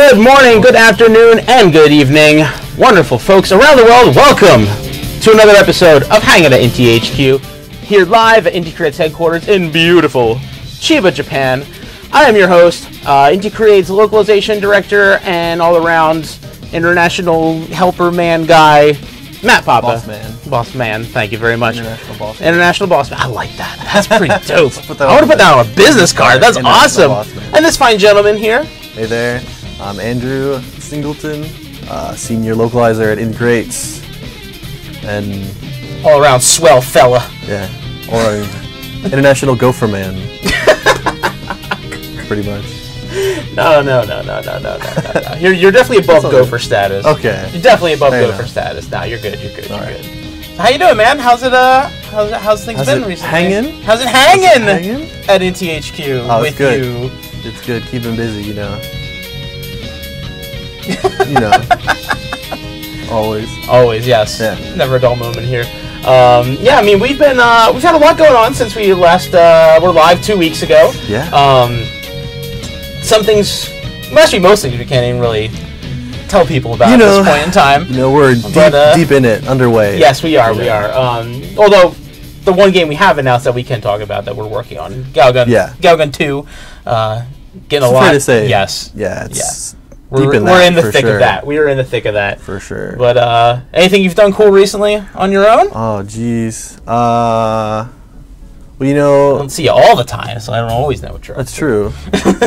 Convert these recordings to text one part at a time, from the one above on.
Good morning, good afternoon, and good evening. Wonderful folks around the world, welcome to another episode of Hangin at Inti HQ, here live at Inti Creates headquarters in beautiful Chiba, Japan. I am your host, Inti Creates Localization Director and all-around international helper man guy, Matt Papa. Boss man. Boss man, thank you very much. International boss man. International boss man. I like that. That's pretty dope. I want to put that on a business card. That's awesome. And this fine gentleman here. Hey there. I'm Andrew Singleton, senior localizer at Inti Creates. And all-around swell fella. yeah, or international gopher man. Pretty much. No. You're definitely above gopher status. Okay. You're definitely above Fair gopher enough. status. No, you're good. You're good. All You're right. good. So how you doing, man? How's it? How's things been recently? Hanging? How's it hanging? Hanging? At Inti HQ Oh, with it's good. you? It's good. Keeping busy, you know. You know. Always. Always, yes. Yeah. Never a dull moment here. Yeah, I mean we've had a lot going on since we last were live 2 weeks ago. Yeah. Some things, actually most things we can't even really tell people about at this point in time. You know, we're deep in it, underway. Yes, we are. We are. Although the one game we have announced that we can talk about that we're working on, Galgun 2, getting a lot. Fair to say. Yes. Yeah. It's We're in the thick of that. We are in the thick of that. For sure. But anything you've done cool recently on your own? Oh, jeez. Well, you know, I don't see you all the time, so I don't always know what you're up that's to. true.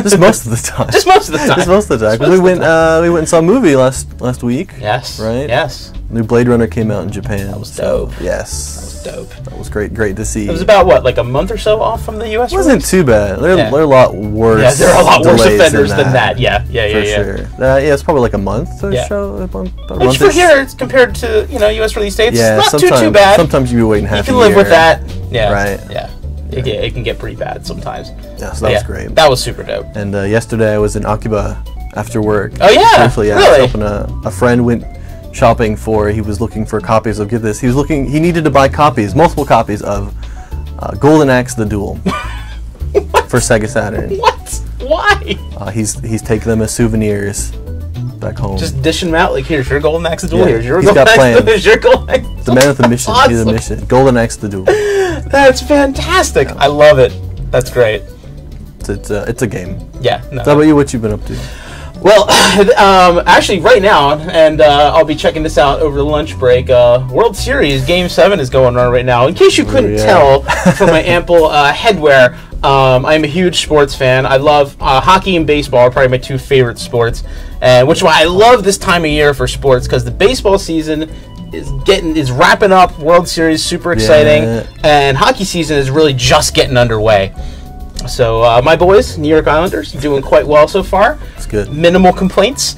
Just most of the time. Just most of the time. Just most of the time. 'Cause we went and saw a movie last week. Yes. Right? Yes. New Blade Runner came out in Japan. That was dope. Yes. That was dope. That was great to see. It was about, what, like a month or so off from the U.S. It wasn't too bad. There are a lot worse. Yeah, there are a lot worse delays offenders than that. Yeah. For sure. Yeah, it's probably like a month or so. Which for here, it's compared to, U.S. release dates, yeah, not too bad. Sometimes you be waiting half a year. You can live with that. Yeah. Right. Yeah. It can get pretty bad sometimes. Yeah, so that was great. That was super dope. And yesterday I was in Akiba after work. Oh, yeah? Briefly, yeah. Really? I was helping a friend went shopping he was looking for copies of, get this, he needed to buy multiple copies of Golden Axe the Duel for Sega Saturn. What? Why? He's taking them as souvenirs back home. Just dishing them out like, here's your Golden Axe the Duel, Yeah, here's your he's Golden got Axe, plans. here's your Golden Axe. The man with the mission. Awesome. He's a mission. Golden Axe the Duel. That's fantastic. I love it. That's great. It's a game. Yeah. No. So how about you? What you've been up to? Well, actually, right now, and I'll be checking this out over the lunch break. World Series Game 7 is going on right now. In case you couldn't tell from my ample headwear, I'm a huge sports fan. I love hockey and baseball are probably my two favorite sports, and which is why I love this time of year for sports, because the baseball season is wrapping up. World Series, super exciting, and hockey season is really just getting underway. So my boys, New York Islanders, doing quite well so far. It's good. Minimal Minimal complaints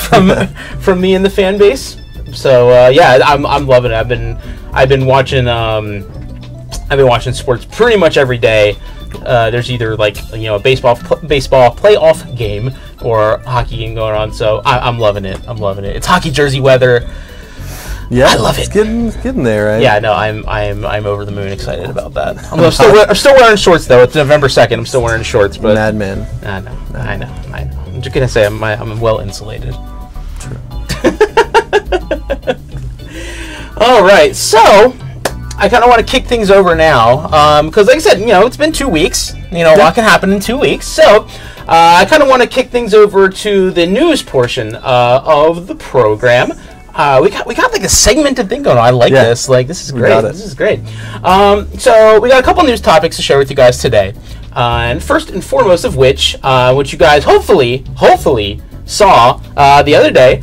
from me and the fan base. So yeah, I'm loving it. I've been watching sports pretty much every day. There's either like a baseball playoff game or a hockey game going on. So I'm loving it. It's hockey jersey weather. Yeah, I love it. It's getting there, right? Yeah, no, I'm over the moon excited about that. I'm still wearing shorts though. It's November 2nd. I'm still wearing shorts, but Madman. I know. I'm just gonna say I'm well insulated. True. All right, so I kind of want to kick things over now because, like I said, it's been 2 weeks. A lot can happen in 2 weeks. So I kind of want to kick things over to the news portion of the program. We got like a segmented thing going on. I like this. Like, this is great. This is great. So we got a couple news topics to share with you guys today. And first and foremost of which you guys hopefully saw the other day,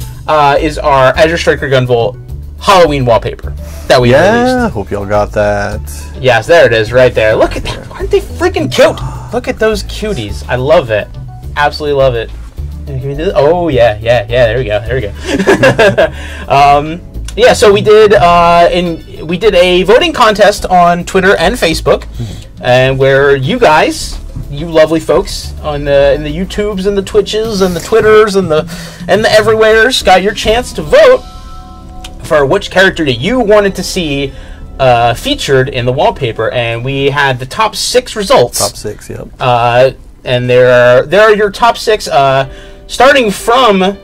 is our Azure Striker Gunvolt Halloween wallpaper that we released. Yeah, hope y'all got that. Yes, there it is right there. Look at that. Aren't they freaking cute? Look at those cuties. I love it. Absolutely love it. Oh yeah, there we go. Yeah, so we did a voting contest on Twitter and Facebook, and where you guys, you lovely folks in the YouTubes and the Twitches and the Twitters and the everywheres, got your chance to vote for which character that you wanted to see featured in the wallpaper, and we had the top 6 results. Top 6, yep. And there are your top 6. starting from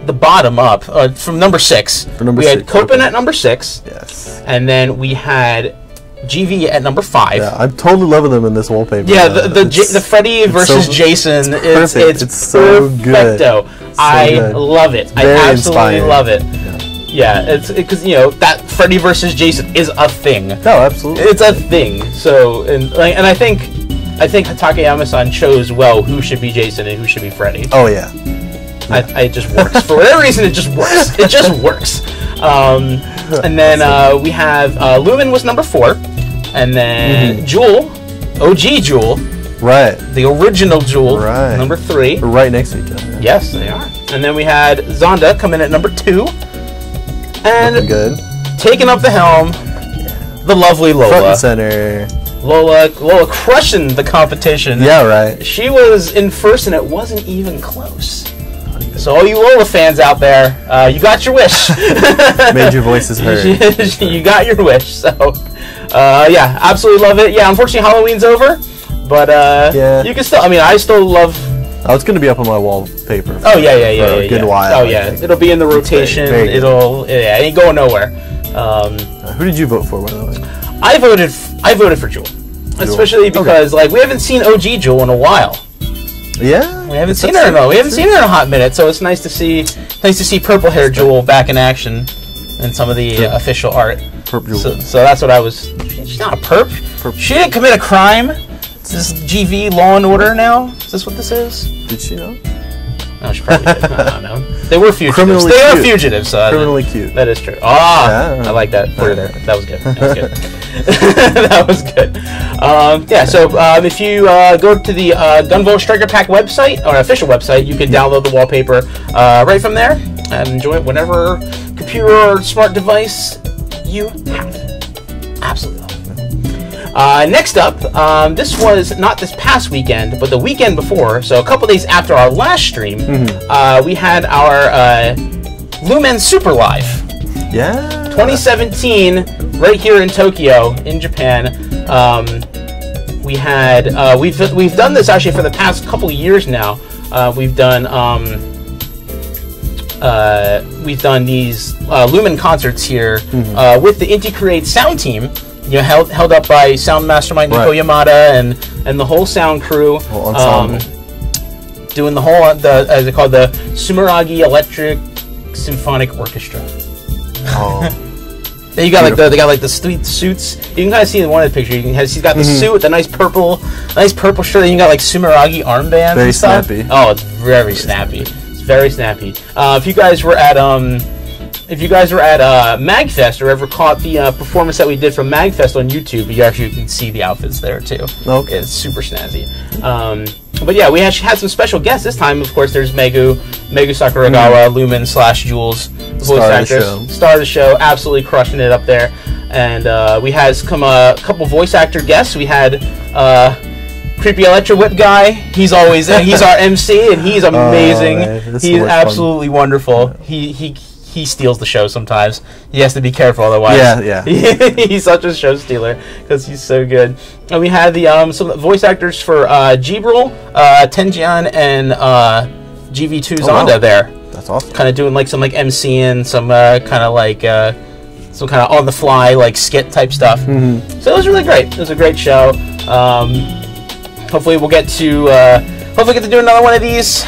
the bottom up, from number 6. We had Copen at number 6. Yes. And then we had GV at number 5. Yeah, I'm totally loving them in this wallpaper. Yeah, the Freddy versus Jason is it's so good. I love it. Very I absolutely inspiring. love it. Yeah, it's because that Freddy versus Jason is a thing. No, absolutely. It's a thing. So and I think Takayama-san chose well who should be Jason and who should be Freddy. Oh yeah. It just works. For whatever reason, it just works. It just works. And then we have Lumen was number 4. And then Joule, OG Joule. Right. The original Joule, right. number 3. They're right next to each other. Yes, they are. And then we had Zonda come in at number 2. And looking good. Taking up the helm, the lovely Lola. Front and center. Lola crushing the competition. Yeah, right. She was in first, and it wasn't even close. So all you Lola fans out there, you got your wish. Made your voices heard. You got your wish. So, yeah, absolutely love it. Yeah, unfortunately Halloween's over, but yeah. you can still. I mean, I still love. Oh, it's gonna be up on my wallpaper. Oh yeah, For a good while. Oh yeah, it'll be in the rotation. It ain't going nowhere. Who did you vote for, by the way? I voted for Joule, especially because like we haven't seen OG Joule in a while. Yeah, we haven't seen her in a hot minute, so it's nice to see purple hair Joule back in action in some of the official art. Perp Joule. So that's what I was. She's not a perp. She didn't commit a crime. Is this GV Law and Order now? Is this what this is? Did she know? No, she probably did. I don't know. They were fugitives. Criminally they cute. are fugitives. So Criminally cute. That is true. Ah, yeah. I like that word there. That was good. That was good. That was good. Yeah. So if you go to the Gunvolt Striker Pack website or official website, you can download the wallpaper right from there and enjoy it whatever computer or smart device you have. Absolutely. Next up, this was not this past weekend, but the weekend before, so a couple days after our last stream, we had our Lumen Super Live. Yeah. 2017, right here in Tokyo, in Japan. We had we've done this actually for the past couple of years now. We've done these Lumen concerts here with the Inti Creates sound team. You know, held up by sound mastermind Nico Yamada and the whole sound crew, doing the whole as they call the Sumeragi Electric Symphonic Orchestra. Oh, then you got they got like the sweet suits. You can kind of see in one of the pictures. She's got the suit with the nice purple shirt. And you got like Sumeragi armbands. Very and stuff. snappy. Oh, it's very snappy. It's very snappy. If you guys were at MagFest or ever caught the performance that we did from MagFest on YouTube, you actually can see the outfits there too. Okay. It's super snazzy. But yeah, we actually had some special guests this time. Of course, there's Megu Sakuragawa, Lumen / Jules, voice actress, star of the show, absolutely crushing it up there. And we had a couple voice actor guests. We had Creepy Electro Whip guy. He's our MC, and he's amazing. He's absolutely wonderful. He steals the show sometimes. He has to be careful otherwise. Yeah. He's such a show stealer because he's so good. And we had some voice actors for Jibril, Tenjian, and GV2 Zonda there. That's awesome. Kind of doing like some MCing, some kind of on the fly like skit type stuff. So it was really great. It was a great show. Hopefully we'll get to do another one of these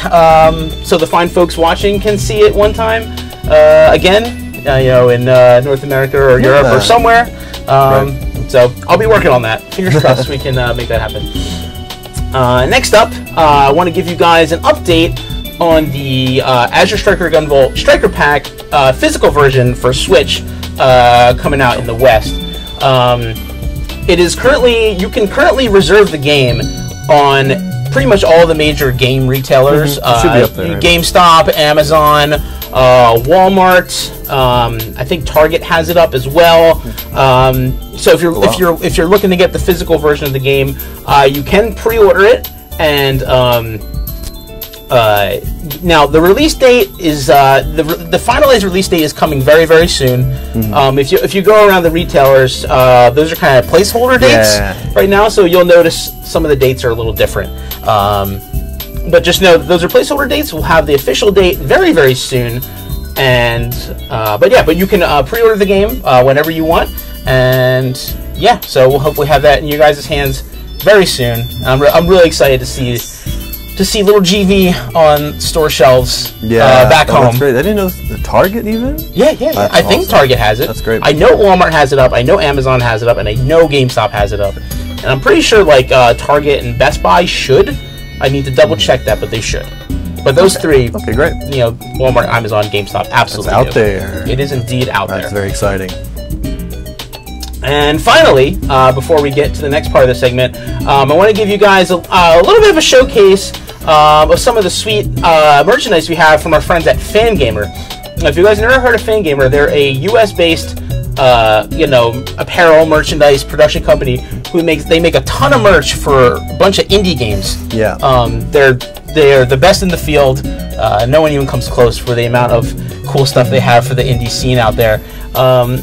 so the fine folks watching can see it one time. Again, in North America or Europe or somewhere. So I'll be working on that. Fingers crossed we can make that happen. Next up, I want to give you guys an update on the Azure Striker Gunvolt Striker Pack physical version for Switch coming out in the West. You can currently reserve the game on pretty much all the major game retailers. It should be up there. GameStop, Amazon, Walmart. I think Target has it up as well. So if you're looking to get the physical version of the game, you can pre-order it. And now the release date is the finalized release date is coming very, very soon. If you go around the retailers, those are kind of placeholder dates right now, so you'll notice some of the dates are a little different. But just know that those are placeholder dates. We'll have the official date very, very soon. And but you can pre-order the game whenever you want. And yeah, so we'll hopefully have that in you guys' hands very soon. I'm really excited to see little GV on store shelves back home. That's great. I didn't know the Target even. Yeah. I think Target has it. That's great. I know Walmart has it up. I know Amazon has it up, and I know GameStop has it up. And I'm pretty sure like Target and Best Buy should. I need to double check that, but they should. But those three, okay, great. You know, Walmart, Amazon, GameStop, absolutely. It's out there. It is indeed out there. That's very exciting. And finally, before we get to the next part of the segment, I want to give you guys a little bit of a showcase of some of the sweet merchandise we have from our friends at Fangamer. Now, if you guys have never heard of Fangamer, they're a U.S.-based, apparel merchandise production company who make a ton of merch for a bunch of indie games. Yeah. They're the best in the field. No one even comes close for the amount of cool stuff they have for the indie scene out there.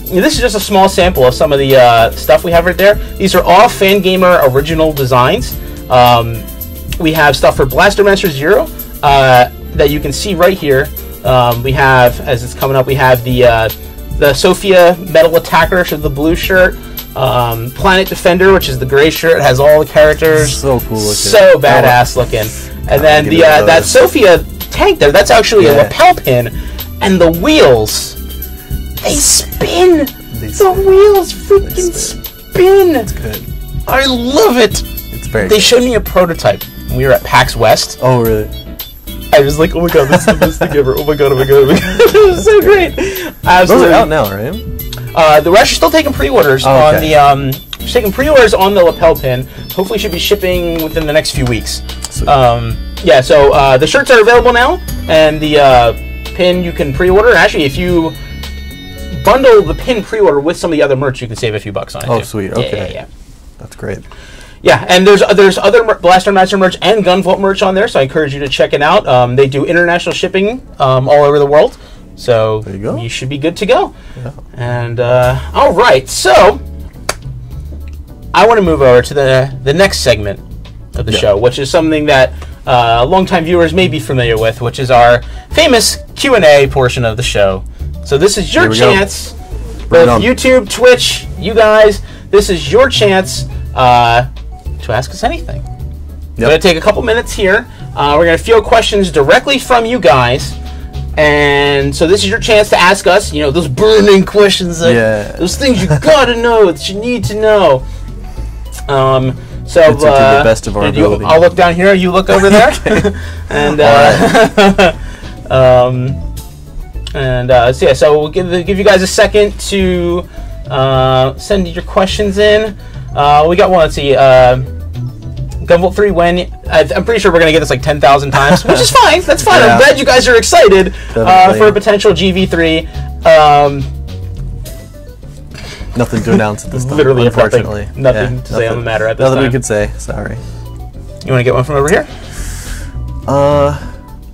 This is just a small sample of some of the stuff we have right there. These are all Fangamer original designs. We have stuff for Blaster Master Zero that you can see right here. We have, as it's coming up, we have the Sophia Metal Attacker, which is the blue shirt. Planet Defender, which is the gray shirt, it has all the characters. So cool looking. So badass looking. And then that Sophia tank there, that's actually a lapel pin, and the wheels, they spin. The wheels freaking spin. It's good. I love it. It's very. They showed me a prototype when we were at PAX West. Oh really? I was like, oh my god, this is the best thing ever. Oh my god. It was so great. Absolutely. Those are out now, right? We're actually still taking pre-orders on the taking pre-orders on the lapel pin. Hopefully, should be shipping within the next few weeks. So the shirts are available now, and the pin you can pre-order. Actually, if you bundle the pin pre-order with some of the other merch, you can save a few bucks on it. Oh, too. sweet. Okay. Yeah. That's great. Yeah, and there's other Blaster Master merch and Gunvolt merch on there, so I encourage you to check it out. They do international shipping all over the world, so there you go. You should be good to go. Yeah. And all right, so I want to move over to the next segment of the show, which is something that longtime viewers may be familiar with, which is our famous Q&A portion of the show. So this is your chance, both YouTube, Twitch, you guys, this is your chance to ask us anything. We're going to take a couple minutes here. We're going to field questions directly from you guys. And so this is your chance to ask us, you know, those burning questions, those things you gotta know, that you need to know. So to the best of our ability. I'll look down here. You look over there. And so we'll give you guys a second to send your questions in. We got one. Let's see. Gunvolt 3 when? I'm pretty sure we're going to get this like 10,000 times, which is fine. That's fine. I'm glad you guys are excited for a potential GV3. Nothing to announce at this time. Literally, unfortunately. Nothing to say on the matter at this time. Nothing we could say. Sorry. You want to get one from over here?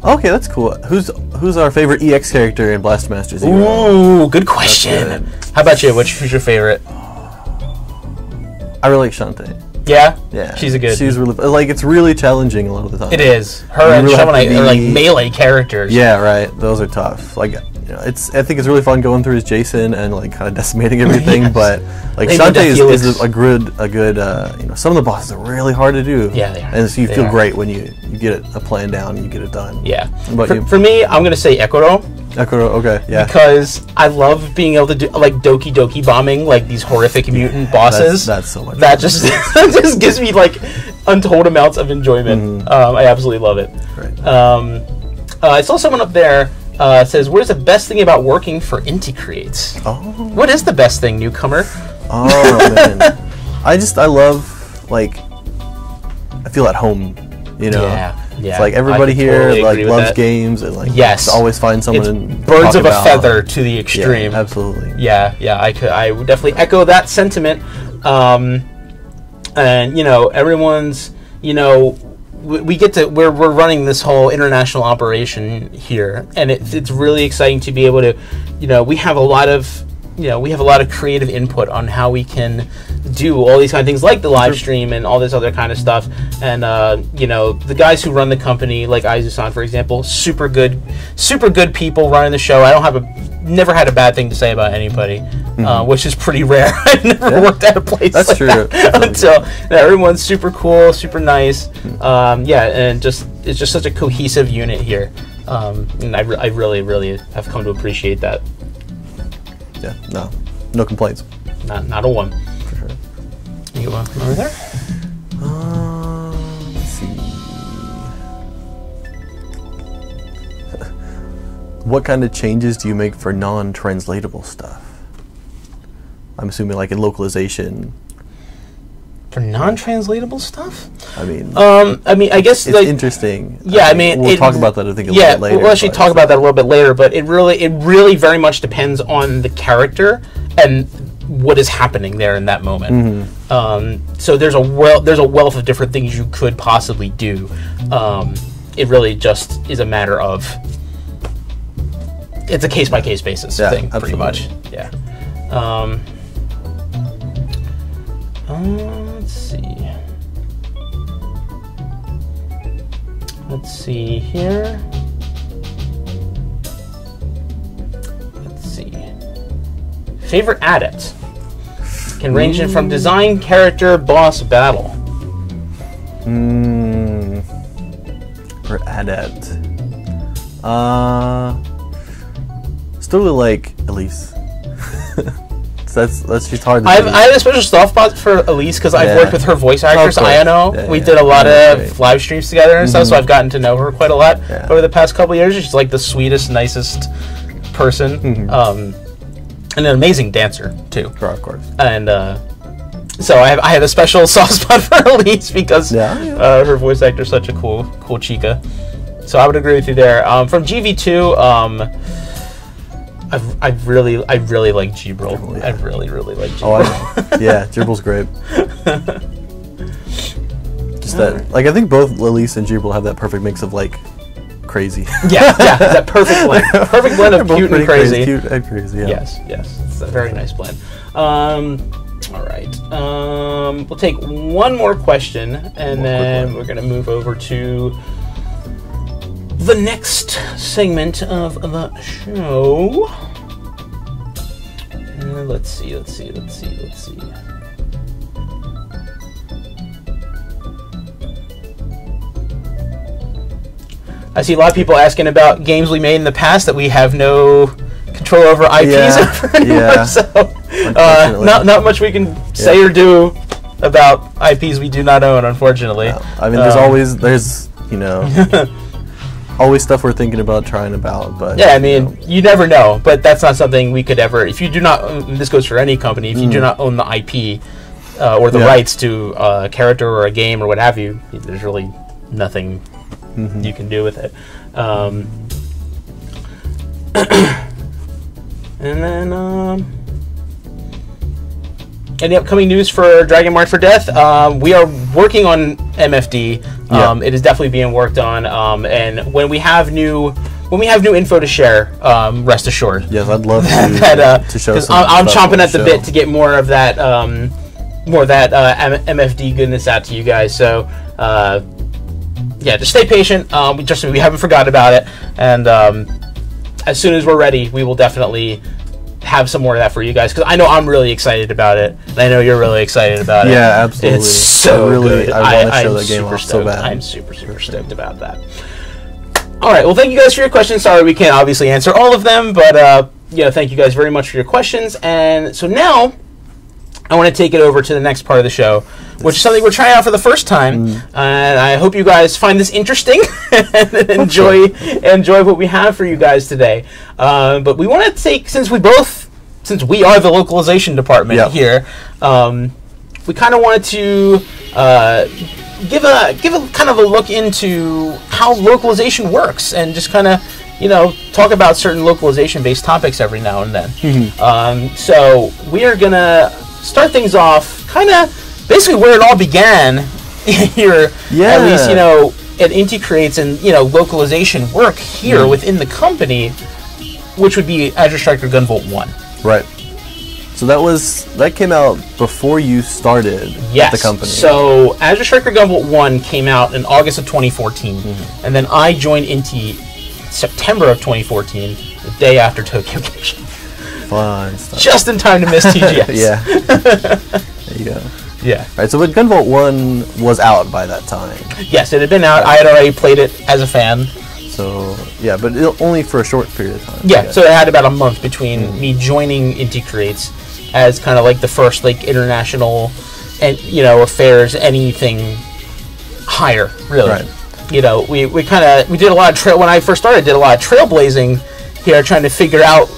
Okay, that's cool. Who's our favorite EX character in Blaster Master Zero? Ooh, good question. Good. How about you? Who's your favorite? I really like Shantae. Yeah? Yeah. She's really, like, it's really challenging a lot of the time. It is. Her and Shovel Knight are like melee characters. Yeah, right. Those are tough. Like, you know, I think it's really fun going through as Jason and like kind of decimating everything. But like Shantae is a good you know, some of the bosses are really hard to do. Yeah, they are. And so you feel great when you get a plan down and you get it done. Yeah. What about you? For me, I'm gonna say Ekoro. Ekoro, okay, yeah. Because I love being able to do like Doki Doki bombing, like these horrific mutant bosses. That's so much. That just that just gives me like untold amounts of enjoyment. I absolutely love it. Right. I saw someone up there says, "What is the best thing about working for Inti Creates?" Oh. What is the best thing, newcomer? Oh man, I love, like, I feel at home. You know. Yeah. It's like everybody here like loves games and like always find someone. It's birds of a feather to the extreme. Yeah, absolutely. Yeah. I would definitely echo that sentiment. And you know, everyone's, you know, we're running this whole international operation here, and it's really exciting to be able to, you know, we have a lot of we have a lot of creative input on how we can do all these kind of things, like the live stream and all this other kind of stuff. And the guys who run the company, like Aizu-san, for example, super good people running the show. I don't never had a bad thing to say about anybody, which is pretty rare. I've never worked at a place That's like true. that until everyone's super cool, super nice. And it's just such a cohesive unit here. And I really have come to appreciate that. Yeah, no complaints. Not a one. For sure. You want to come over there? Let's see. What kind of changes do you make for non-translatable stuff? I'm assuming like in localization. For non-translatable stuff? I mean, I guess it's like interesting. Yeah, we'll talk about that I think a little bit later. We'll actually talk about that a little bit later. But it really very much depends on the character and what is happening there in that moment. So there's a wealth of different things you could possibly do. It really just is a matter of it's a case by case basis thing, pretty much. Yeah. Let's see. Let's see here. Let's see. Favorite adept can range in from design, character, boss, battle. For adept, still really like Elise. That's just hard to I have a special soft spot for Elise because I've worked with her voice actress, Ayano. We did a lot of live streams together and stuff, so I've gotten to know her quite a lot over the past couple of years. She's like the sweetest, nicest person, and an amazing dancer too. Of course. And so I have a special soft spot for Elise because her voice actor is such a cool chica. So I would agree with you there. From GV2. I really like Gibril. I really like Gibril. Yeah, Gibral's great. Just that, like, I think both Elise and Gibril have that perfect mix of like crazy. Yeah, that perfect blend of cute and crazy. Cute and crazy. Yeah. Yes, it's a very nice blend. All right, we'll take one more question, and then we're gonna move over to the next segment of the show. Let's see. I see a lot of people asking about games we made in the past that we have no control over IPs over anymore. So not much we can say or do about IPs we do not own, unfortunately. I mean, there's always stuff we're thinking about, trying about, but yeah, I mean, you never know. But that's not something we could ever. If you do not, this goes for any company. If you do not own the IP or the rights to a character or a game or what have you, there's really nothing you can do with it. And then any upcoming news for Dragon March for Death? We are working on MFD. It is definitely being worked on, and when we have new info to share, rest assured. Yes, I'd love to show. Because I'm chomping at the bit to get more of that MFD goodness out to you guys. So just stay patient. We haven't forgotten about it, and as soon as we're ready, we will definitely have some more of that for you guys, because I know I'm really excited about it, and I know you're really excited about it. Yeah, absolutely. It's so good. I want to show that game off so bad. I'm super stoked about that. All right, well, thank you guys for your questions. Sorry we can't obviously answer all of them, but thank you guys very much for your questions. And so now I want to take it over to the next part of the show, which is something we're trying out for the first time, and I hope you guys find this interesting and enjoy what we have for you guys today. But we want to take, since we are the localization department here, we kind of wanted to give a kind of a look into how localization works, and just kind of talk about certain localization based topics every now and then. So we are gonna start things off kind of basically where it all began here, at least at Inti Creates, and localization work here within the company, which would be Azure Striker Gunvolt 1. Right. So that came out before you started at the company. So Azure Striker Gunvolt 1 came out in August of 2014, and then I joined Inti September of 2014, the day after Tokyo Game Show. Fun stuff. Just in time to miss TGS. Yeah. There you go. Yeah. All right, so but Gunvolt 1 was out by that time. Yes, it had been out. I had already played it as a fan. So, yeah, but only for a short period of time. Yeah, so it had about a month between me joining Inti Creates as kind of like the first like international and affairs, anything higher, really. Right. We did a lot of when I first started, I did a lot of trailblazing here, trying to figure out,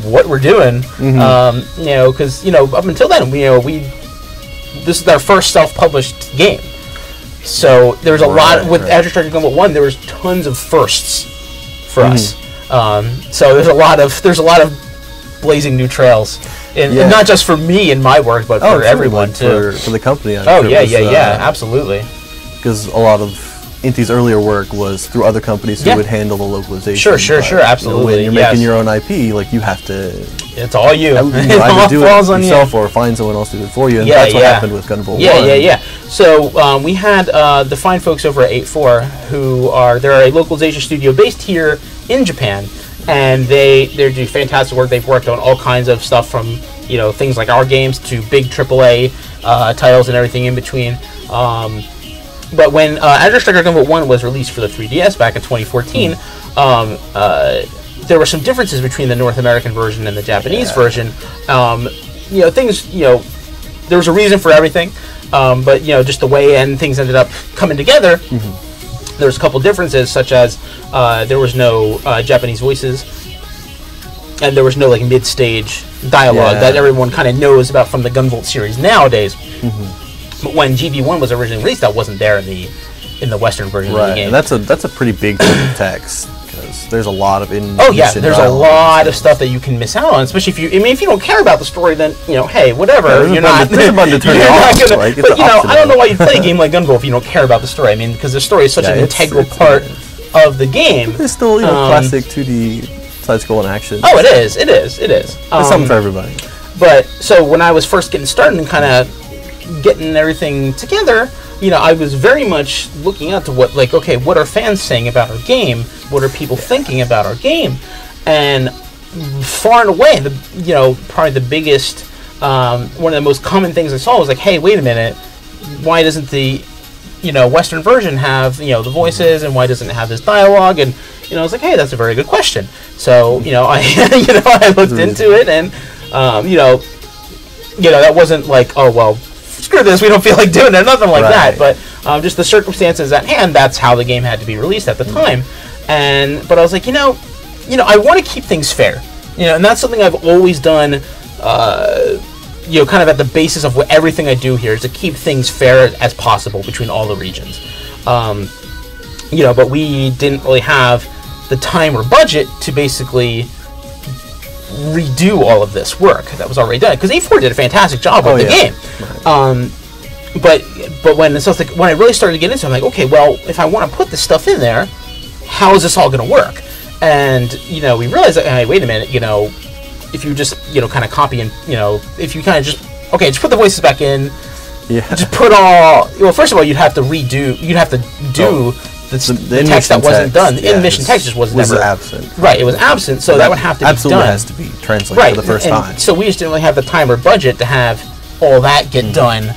what we're doing. Because up until then, this is our first self-published game. So there was a lot with Azure Striker Gunvolt 1. There was tons of firsts for us. So there's a lot of blazing new trails, and not just for me and my work, but for everyone too. For the company. Absolutely. Because a lot of Inti's earlier work was through other companies who would handle the localization. Sure, absolutely. When you're making your own IP, like you have to. It's all you. Either do it yourself or find someone else to do it for you, and that's what happened with Gunvolt 1. So we had the fine folks over at 8.4 who are a localization studio based here in Japan, and they do fantastic work. They've worked on all kinds of stuff from things like our games to big AAA titles and everything in between. But when Azure Striker Gunvolt 1 was released for the 3DS back in 2014, there were some differences between the North American version and the Japanese version. There was a reason for everything, but just the way things ended up coming together. There was a couple differences, such as there was no Japanese voices, and there was no like mid-stage dialogue that everyone kind of knows about from the Gunvolt series nowadays. But when GV1 was originally released, that wasn't there in the Western version of the game. And that's a pretty big chunk of text, because there's a lot of there's a lot of stuff that you can miss out on, especially if you don't care about the story, then hey, whatever. There's a button to turn it off. I don't know why you play a game like Gunvolt if you don't care about the story. I mean, because the story is such an integral part of the game. It's still classic 2D side-scrolling action. Oh, it is. It's something for everybody. But so when I was first getting started and kind of getting everything together, I was very much looking out to what are fans saying about our game? What are people thinking about our game? And far and away, probably the biggest, one of the most common things I saw was like, hey, wait a minute, why doesn't the, Western version have, the voices, and why doesn't it have this dialogue? And, I was like, hey, that's a very good question. So, I looked into it, and, that wasn't like, oh, well, screw this, we don't feel like doing it, nothing like that. But just the circumstances at hand, that's how the game had to be released at the time. But I was like, I want to keep things fair. And that's something I've always done, kind of at the basis of everything I do here, is to keep things fair as possible between all the regions. But we didn't really have the time or budget to basically redo all of this work that was already done, because 8.4 did a fantastic job with the game. But when I really started to get into it, I'm like, okay, well, if I want to put this stuff in there, how is this all going to work? And we realized that, hey, wait a minute, if you just kind of copy and if you kind of just put the voices back in, just put first of all, you'd have to do the text that wasn't done. The in-mission text just was never absent. Right, it was absent, so that would have to be done. Absolutely has to be translated for the first time. So we just didn't really have the time or budget to have all that get done.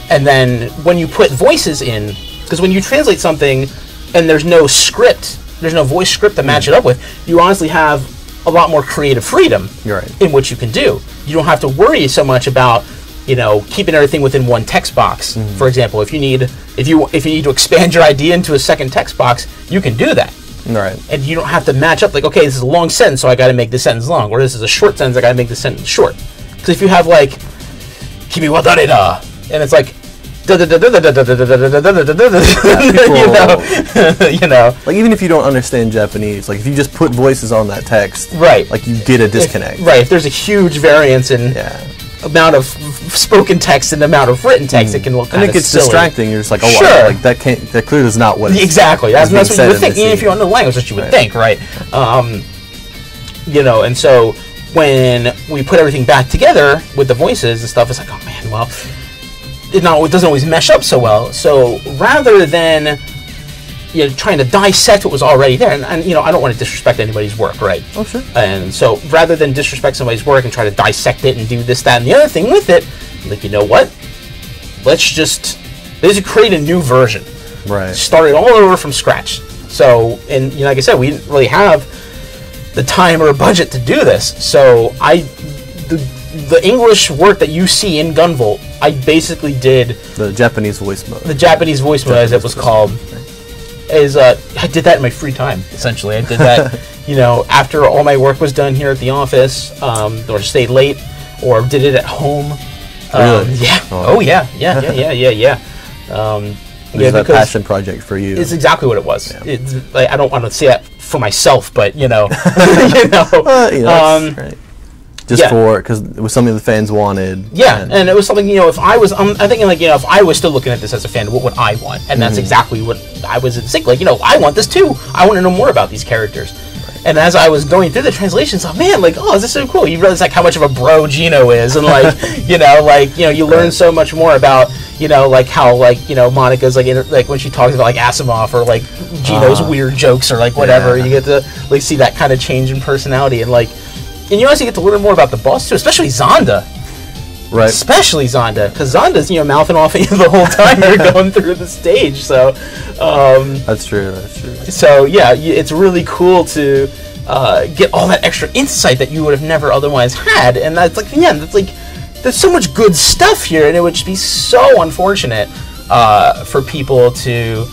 And then when you put voices in, because when you translate something and there's no script, there's no voice script to match it up with, you honestly have a lot more creative freedom in what you can do. You don't have to worry so much about keeping everything within one text box. For example, if you need to expand your idea into a second text box, you can do that. And you don't have to match up like, okay, this is a long sentence, so I got to make this sentence long, or this is a short sentence, I got to make this sentence short. Because if you have like kimi wa dare da, and it's like like even if you don't understand Japanese, like if you just put voices on that text, like you get a disconnect. If there's a huge variance in amount of spoken text and the amount of wrten text, it can look kind of silly. And it gets distracting. You're just like, oh, like that clearly is not what it's exactly. That's what you would think. Even if you don't know the language, that's what you would think, right? And so when we put everything back together with the voices and stuff, it's like, oh man, well, it doesn't always mesh up so well. So rather than trying to dissect what was already there, and I don't want to disrespect anybody's work, right? Oh, sure. And so rather than disrespect somebody's work and try to dissect it and do this, that, and the other thing with it, like, you know what? Let's just create a new version. Right. Start it all over from scratch. So, and like I said, we didn't really have the time or budget to do this. So the English work that you see in Gunvolt, I basically did the Japanese voice mode. The Japanese voice mode, as it was called. I did that in my free time, essentially. I did that, after all my work was done here at the office, or stayed late, or did it at home. Really? Yeah. Oh, yeah. It's a passion project for you. It's exactly what it was. Yeah. It's, I don't want to say that for myself, but right. Just because it was something the fans wanted. Yeah, and it was something, if I was, I'm thinking, like, if I was still looking at this as a fan, what would I want? And that's exactly what I was thinking. Like, I want this too. I want to know more about these characters. Right. And as I was going through the translations, oh man, like, oh, this is so cool. You realize, like, how much of a bro Gino is, and like, you learn so much more about, like how, like, Monica's like when she talks about like Asimov or like Gino's weird jokes or like whatever, you get to like see that kind of change in personality, and like. And you also get to learn more about the boss too, especially Zonda. Right. Especially Zonda, because Zonda's mouthing off at you the whole time you're going through the stage. So. That's true. So yeah, it's really cool to get all that extra insight that you would have never otherwise had, and that's like there's so much good stuff here, and it would just be so unfortunate for people to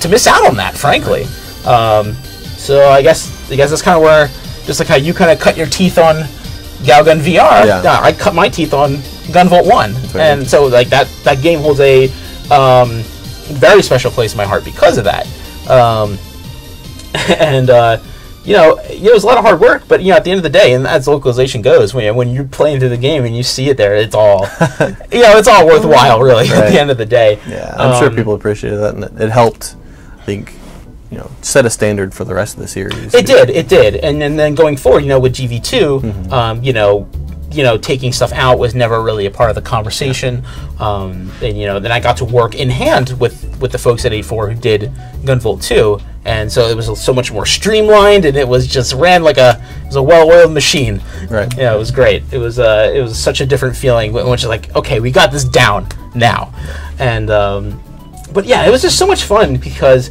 miss out on that, frankly. So I guess that's kind of where. Just like how you kind of cut your teeth on Galgun VR, I cut my teeth on Gunvolt 1. And so like that game holds a very special place in my heart because of that. It was a lot of hard work, but at the end of the day, and as localization goes, when you're playing through the game and you see it there, it's all it's all worthwhile, really, at the end of the day. Yeah, I'm sure people appreciated that, and it helped, I think, set a standard for the rest of the series. It did, and then going forward, with GV2, taking stuff out was never really a part of the conversation. And then I got to work in hand with the folks at A4 who did Gunvolt 2, and so it was so much more streamlined, and it was just ran like a well-oiled machine. Right. Yeah, it was great. It was such a different feeling when it's like, okay, we got this down now, and but yeah, it was just so much fun because.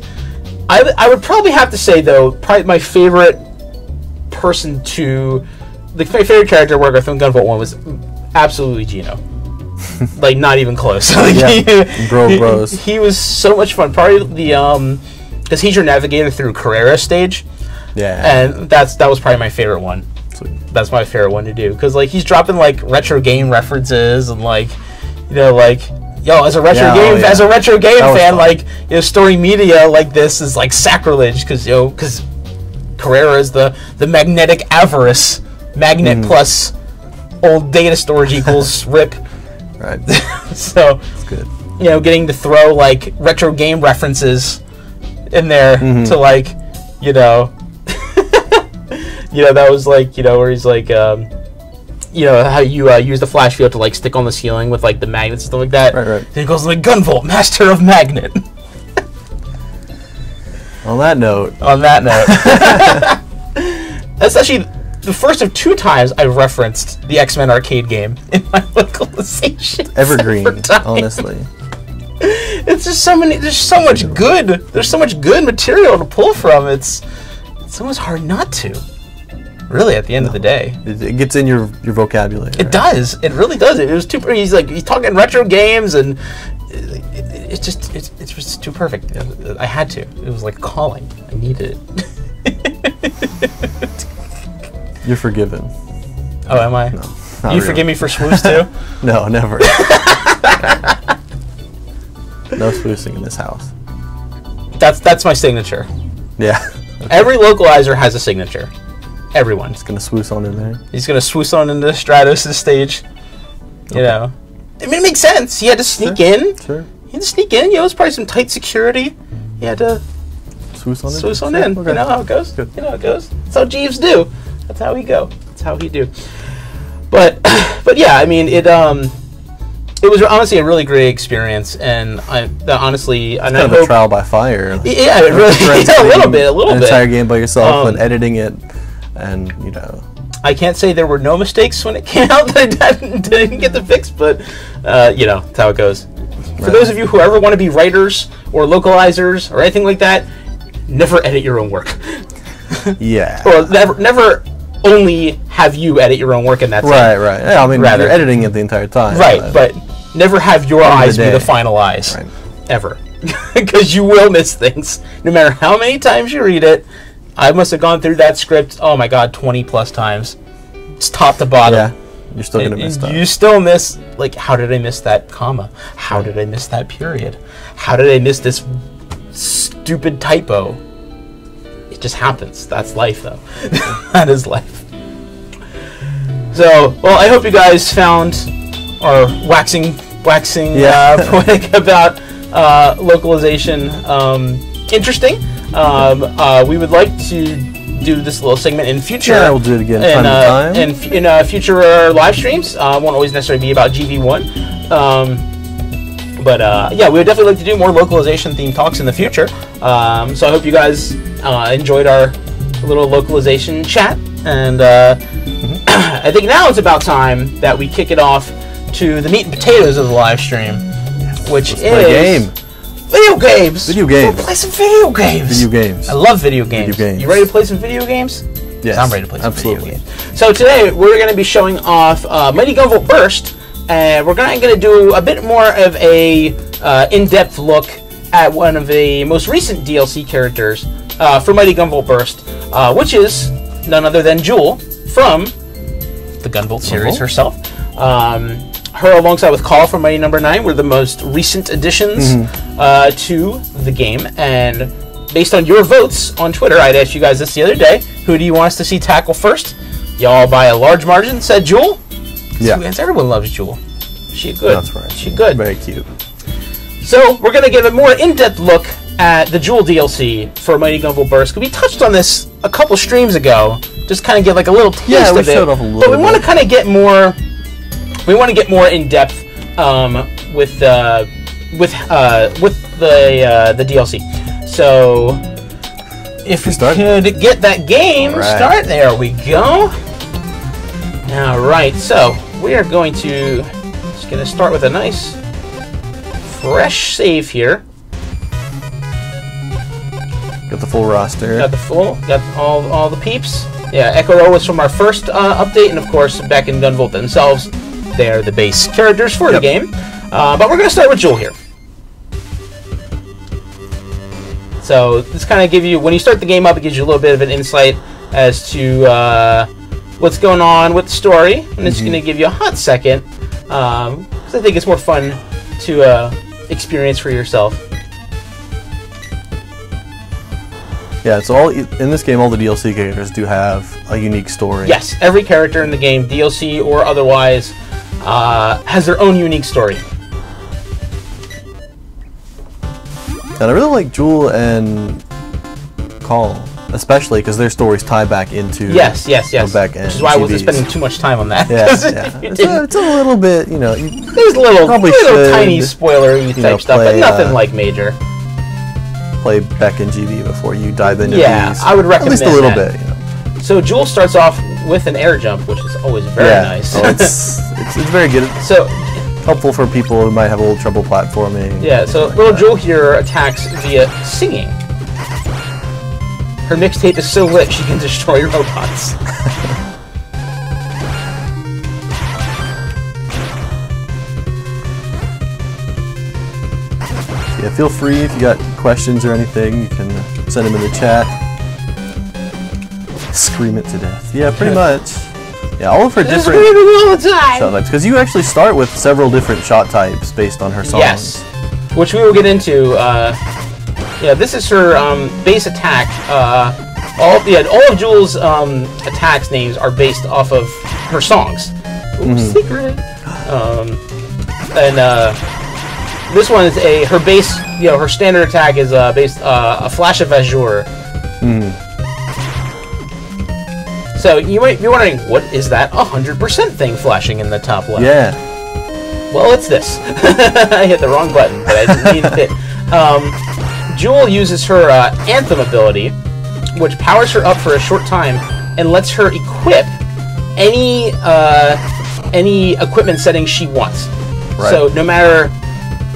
I would probably have to say, though, probably my favorite person my favorite character worker from Gunvolt 1 was absolutely Gino. Like, not even close. Like, bros. He was so much fun. Probably because he's your navigator through Carrera stage. Yeah. And that was probably my favorite one. Sweet. That's my favorite one to do. Because, like, he's dropping, like, retro game references and, like, yo, as a retro game fan, like, story media like this is like sacrilege because Carrera is the magnetic avarice, magnet plus old data storage equals RIP. Right. So it's good. Getting to throw like retro game references in there to like, that was like where he's like. How you use the flash field to like stick on the ceiling with like the magnets and stuff like that. Right. Then it goes like Gunvolt, master of magnet. On that note. That's actually the first of 2 times I referenced the X-Men arcade game in my localization. Evergreen, honestly. It's just so many. There's so much good. There's so much good material to pull from. It's almost hard not to. Really, at the end of the day, it gets in your vocabulary. It does. It really does. It was too. He's talking retro games, and it's just too perfect. I had to. It was like calling. I needed it. You're forgiven. Oh, am I? No. You really. Forgive me for swoos too? No, never. No swoosing in this house. That's my signature. Yeah. Okay. Every localizer has a signature. Everyone. He's gonna swoosh on in there. He's gonna swoosh on into Stratos' stage. Okay. I mean, it makes sense. He had to sneak in. Sure. He had to sneak in. It was probably some tight security. He had to swoosh on in. Swoosh on in. Okay. You know how it goes. Good. You know how it goes. That's how Jeeves do. That's how he go. That's how he do. But yeah, I mean, it was honestly a really great experience, and honestly, it's kind of a trial by fire. Yeah, it really a little bit. An entire game by yourself and editing it, and you know. I can't say there were no mistakes when it came out that I didn't get to fix, but you know, that's how it goes. For those of you who ever want to be writers or localizers or anything like that, never edit your own work. Yeah. Or never only have you edit your own work, and that's right. it. Right. Yeah, I mean, you're editing it the entire time. Right, but never have your eyes be the final eyes. Right. Ever. Because you will miss things. No matter how many times you read it. I must have gone through that script, oh my god, 20 plus times. It's top to bottom. Yeah, you're still going to miss stuff. You still miss, like, how did I miss that comma? How did I miss that period? How did I miss this stupid typo? It just happens. That's life, though. That is life. So, well, I hope you guys found our waxing poetic about localization interesting. We would like to do this little segment in future. Yeah, we'll do it again time to time. In future live streams. Won't always necessarily be about GV1. But yeah, we would definitely like to do more localization themed talks in the future. So I hope you guys enjoyed our little localization chat. And I think now it's about time that we kick it off to the meat and potatoes of the live stream, which is game. Video games! Video games. We'll play some video games! Video games. I love video games. Video games. You ready to play some video games? Yes. I'm ready to play some absolutely. video games. So today, we're going to be showing off Mighty Gunvolt Burst, and we're going to do a bit more of a in-depth look at one of the most recent DLC characters for Mighty Gunvolt Burst, which is none other than Joule from the Gunvolt series herself. Her alongside with Call from Mighty Number 9 were the most recent additions to the game, and based on your votes on Twitter, I'd asked you guys this the other day, who do you want us to see tackle first? Y'all by a large margin said Joule. Yeah. Everyone loves Joule. She good. That's right. She good. Very cute. So we're going to give a more in-depth look at the Joule DLC for Mighty Gunvolt Burst. We touched on this a couple streams ago, just kind of get like a little taste of it. Showed off a little but we bit. want to kind of get more. We want to get more in depth with the DLC. So if we could get that game start, there we go. All right, so we are going to start with a nice fresh save here. Got the full roster. Got all the peeps. Yeah, Echo was from our first update, and of course, back in Gunvolt themselves, they are the base characters for the game. But we're going to start with Joule here. So this kind of gives you, when you start the game up, it gives you a little bit of an insight as to what's going on with the story, and it's going to give you a hot second, because I think it's more fun to experience for yourself. Yeah, it's all in this game. All the DLC characters do have a unique story. Yes, every character in the game, DLC or otherwise, has their own unique story. And I really like Joule and Call, especially because their stories tie back into yes. back end. Which is why I wasn't spending too much time on that. Yeah. It's a little bit, you know. There's little tiny spoilery type stuff, but nothing like major. Play Beck and GV before you dive into these. I would recommend at least a little that. bit. You know. So Joule starts off with an air jump, which is always very nice. Oh, it's very good. So helpful for people who might have a little trouble platforming. Yeah. So little Joule here attacks via singing. Her mixtape is so lit she can destroy robots. Yeah, feel free if you got questions or anything, you can send them in the chat. Scream it to death. Yeah, pretty much. Yeah, all of her different shot types, because you actually start with several different shot types based on her songs. Yes, which we will get into. Yeah, this is her base attack. All of Joule's attacks names are based off of her songs. Ooh, secret. This one is her base. Her standard attack is based a flash of Azure. So you might be wondering, what is that 100% thing flashing in the top left? Yeah. Well, it's this. I hit the wrong button, but I didn't mean to hit. Joule uses her Anthem ability, which powers her up for a short time and lets her equip any equipment setting she wants. Right. So no matter...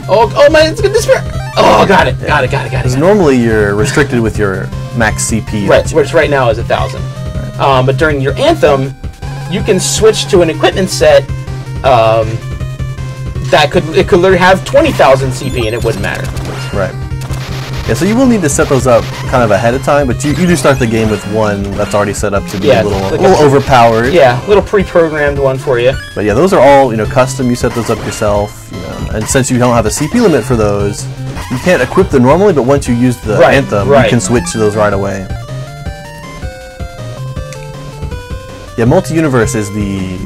Oh my, it's gonna disappear! Oh, got it. Got it. Because normally you're restricted with your max CP. Right, which right now is 1,000. Right. But during your Anthem, you can switch to an equipment set that could literally have 20,000 CP and it wouldn't matter. Right. Yeah, so you will need to set those up kind of ahead of time, but you do start the game with one that's already set up to be a little overpowered. Yeah, a little pre-programmed one for you. But yeah, those are all custom. You set those up yourself, and since you don't have a CP limit for those, you can't equip them normally. But once you use the Anthem, you can switch to those right away. Yeah, multi-universe is the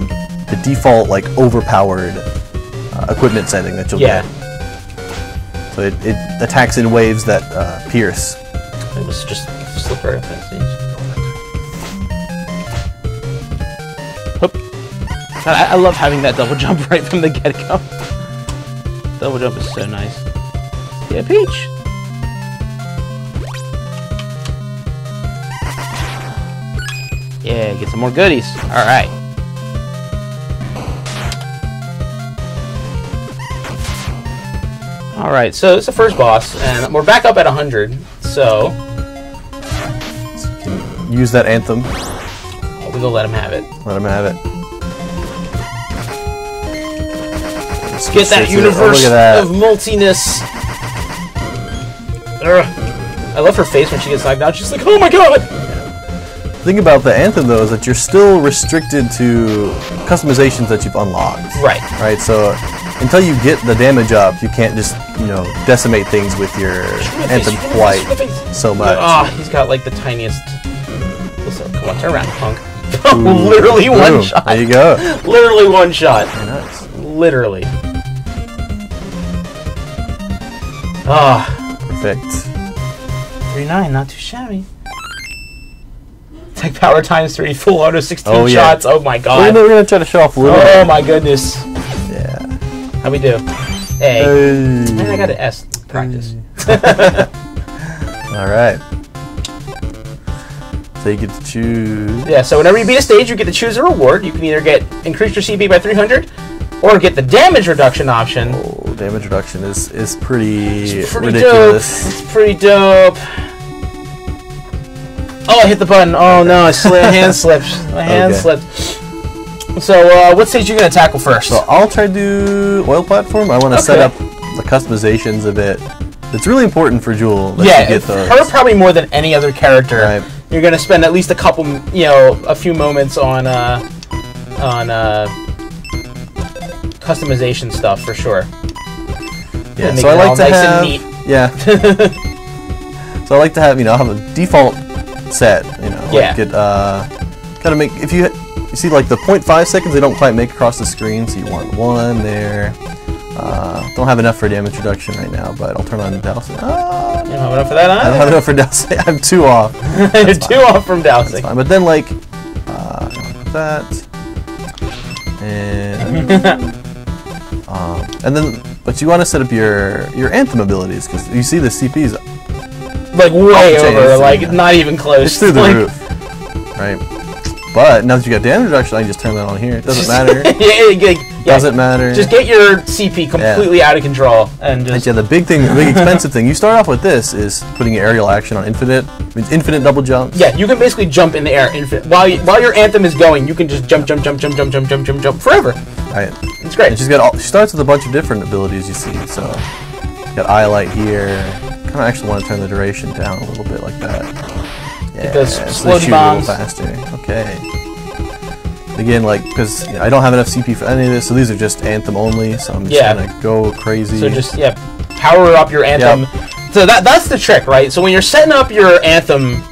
default overpowered equipment setting that you'll get. So it attacks in waves that pierce. It was just slip right up that stage. I love having that double jump right from the get-go. Double jump is so nice. Yeah, Peach! Yeah, get some more goodies. Alright. Alright, so it's the first boss, and we're back up at 100, so... Use that Anthem. Oh, we're gonna let him have it. Let him have it. Let's get that universe of multiness. I love her face when she gets knocked down. She's like, oh my god! The thing about the Anthem, though, is that you're still restricted to customizations that you've unlocked. Right. Right, so until you get the damage up, you can't just, decimate things with your Anthem quite so much. Ah, he's got, the tiniest... Listen, come on, turn around, punk. Literally one shot. There you go. Literally one shot. Very nice. Literally. Ah. Perfect. 3-9, not too shabby. Tech power times 3, full auto 16 shots. Oh my god. We're gonna try to show off a little bit. Oh my goodness. Yeah. How we do? A. Man, I got an S. Practice. Alright. So you get to choose... Yeah, so whenever you beat a stage, you get to choose a reward. You can either get increase your CP by 300, or get the damage reduction option. Oh, damage reduction is pretty Dope. ridiculous. It's pretty dope. Oh, I hit the button. Oh no, my hand slipped. My hand slipped. So, what stage are you going to tackle first? So I'll try to do oil platform. I want to set up the customizations a bit. It's really important for Joule that you get those. Her probably more than any other character. Right. You're going to spend at least a couple, a few moments on customization stuff for sure. Yeah, so I like to have. And neat. Yeah. So I like to have, have a default set. Kind of make if you see the 0.5 seconds, they don't quite make across the screen, so you want one there. Don't have enough for damage reduction right now, but I'll turn on dousing. You don't have enough for that either? I don't have enough for dousing. I'm 2 off. You're 2 off from dousing. But then that, and then, but you want to set up your Anthem abilities because you see the CPs way over, not even close. It's through the roof, right? But now that you got damage reduction, I can just turn that on here. It doesn't matter. Doesn't matter. Just get your CP completely out of control and just. And the big expensive thing. You start off with this is putting your aerial action on infinite. Means infinite double jumps. Yeah, you can basically jump in the air infinite. While your Anthem is going, you can just jump forever. Right. It's great. And she starts with a bunch of different abilities. You see, so you got eye light here. Kind of actually want to turn the duration down a little bit like that. Yeah, those so shoot bombs a little faster. Okay. Again, because I don't have enough CP for any of this, so these are just Anthem only. So I'm just gonna go crazy. So just power up your Anthem. Yep. So that's the trick, right? So when you're setting up your Anthem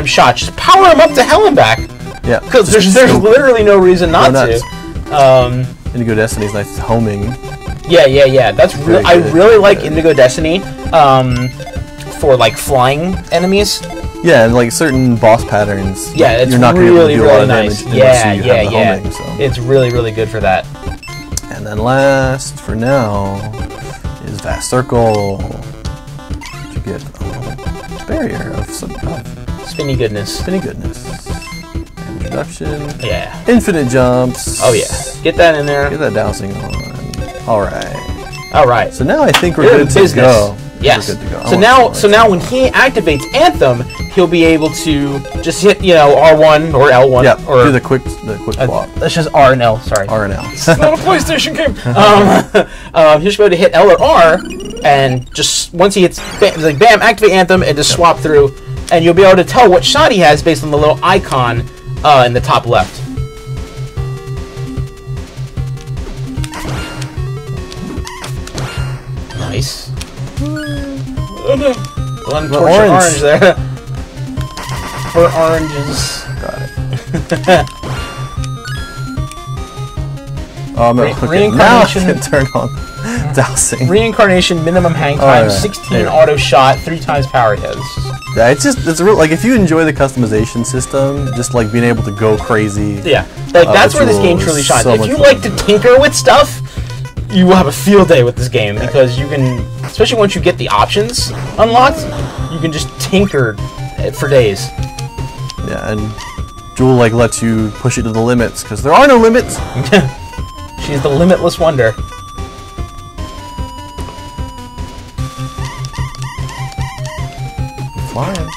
shot, just power them up to hell and back. Yeah. Because there's literally no reason not to. Indigo Destiny's nice homing. Yeah. That's I really like Indigo Destiny for flying enemies. Yeah, and like certain boss patterns. Yeah, it's you're not really, gonna do a lot really of nice. damage Yeah, unless you have the homing, so. It's really, really good for that. And then last, for now, is Vast Circle. You get a little barrier of some spinny goodness. Spinny goodness. Introduction. Yeah. Infinite jumps. Oh yeah. Get that in there. Get that dousing on. All right. All right. So now I think we're good to go. Yes. We're good to go. So now when he activates Anthem, he'll be able to just hit R1 or L1. Yeah. Or do the quick swap. That's just R and L. Sorry. R and L. It's not a PlayStation game. He'll just be able to hit L or R, and just once he hits, like bam, activate Anthem, and just swap through, and you'll be able to tell what shot he has based on the little icon in the top left. Nice. One torch orange there. For oranges. Got it. Oh no! Okay. Now I can turn on dousing. Reincarnation, minimum hang time, 16 auto shot, 3 times power hits. Yeah, it's real. Like if you enjoy the customization system, just like being able to go crazy. Yeah, like that's where this game truly shines. If you like to tinker with stuff, you will have a field day with this game because you can, especially once you get the options unlocked, you can just tinker for days. Yeah, and Joule like lets you push it to the limits because there are no limits. She's the limitless wonder. Flying.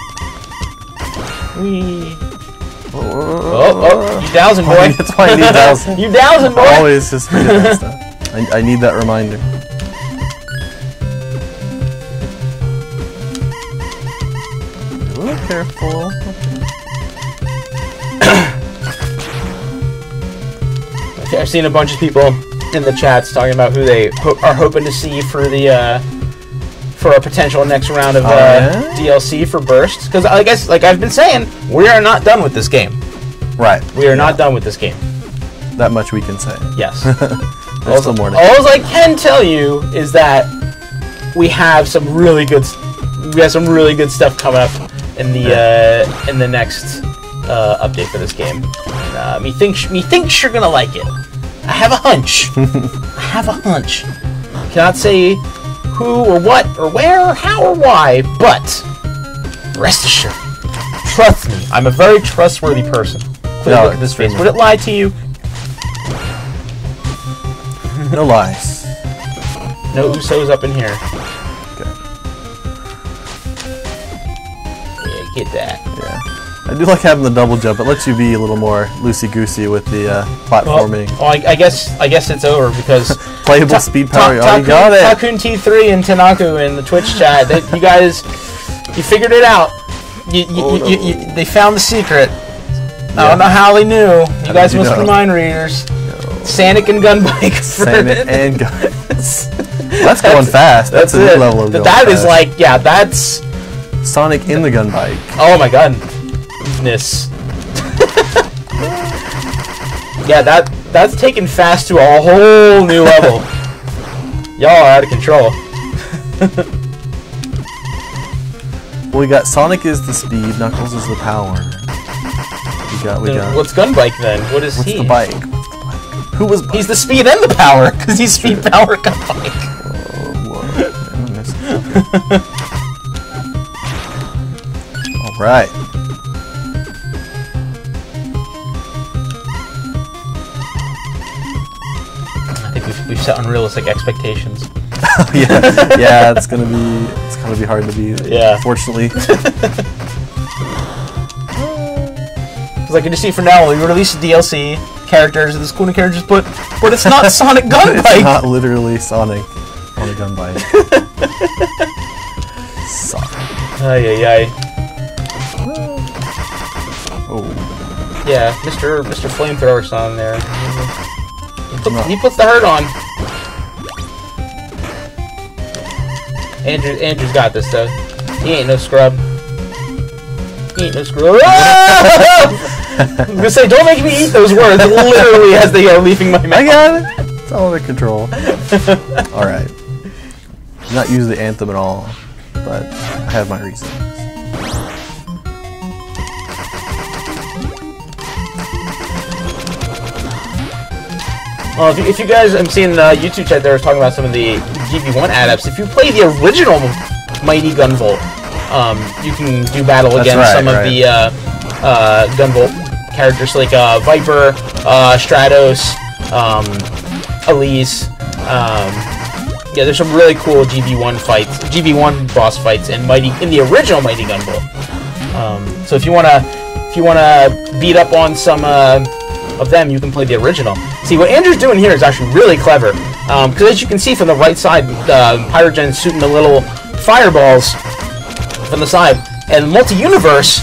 Whee. Oh, you dowsing, boy. That's why I need dowsing. You dowsing, boy. Always just forget that stuff. I need that reminder. Be a little careful. I've seen a bunch of people in the chats talking about who they are hoping to see for the for a potential next round of DLC for Burst. Because I guess, like I've been saying, we are not done with this game. Right. We are not done with this game. That much we can say. Yes. There's still more to all I can tell you is that we have some really good stuff coming up in the next update for this game. And, me thinks you're gonna like it. I have a hunch. I have a hunch. Cannot say who or what or where or how or why, but rest assured, trust me, I'm a very trustworthy person. Please look at this face. Would it lie to you? No lies. No Usos up in here. Okay. Yeah, get that. Yeah. I do like having the double jump. It lets you be a little more loosey-goosey with the platforming. Well, I guess it's over because playable speed power. You got it. Takun T3 and Tanaku in the Twitch chat. You guys, you figured it out. They found the secret. I don't know how they knew. You guys must be mind readers. Sonic and Gunbike. Sonic and Gun. That's going fast. That's a new level of going That fast. is like, yeah, that's Sonic in the Gunbike. Oh my goodness. Yeah, that's taken fast to a whole new level. Y'all are out of control. Well, we got Sonic is the speed, Knuckles is the power. We got. What's Gunbike then? What is he? What's the bike? Who was? He's the speed and the power, because he's speed, power, Gunbike. Whoa. Man, I missed it. All right. I think we've set unrealistic expectations. yeah, it's gonna be hard to beat. Yeah, unfortunately. Because I can just see for now, we release DLC characters, and this cool new characters, but it's not Sonic Gunbike. It's not literally Sonic on a Gunbike. Sonic. Ay. Oh. Yeah, Mr. Flamethrower's on there. He puts the hurt on. Andrew's got this though. He ain't no scrub. He ain't no scrub. I was gonna say, don't make me eat those words literally as they are leaving my mouth. I got it. It's all under control. Alright. Not use the Anthem at all, but I have my reasons. Well, if you guys, I'm seeing the YouTube chat there was talking about some of the GV1 adapts. If you play the original Mighty Gunvolt, you can do battle against some of the Gunvolt characters like Viper, Stratos, Elise. Yeah, there's some really cool GV1 boss fights in the original Mighty Gunvolt. So if you wanna beat up on some of them, you can play the original. See, what Andrew's doing here is actually really clever, because as you can see from the right side, Pyrogen's shooting the little fireballs from the side, and Multi-Universe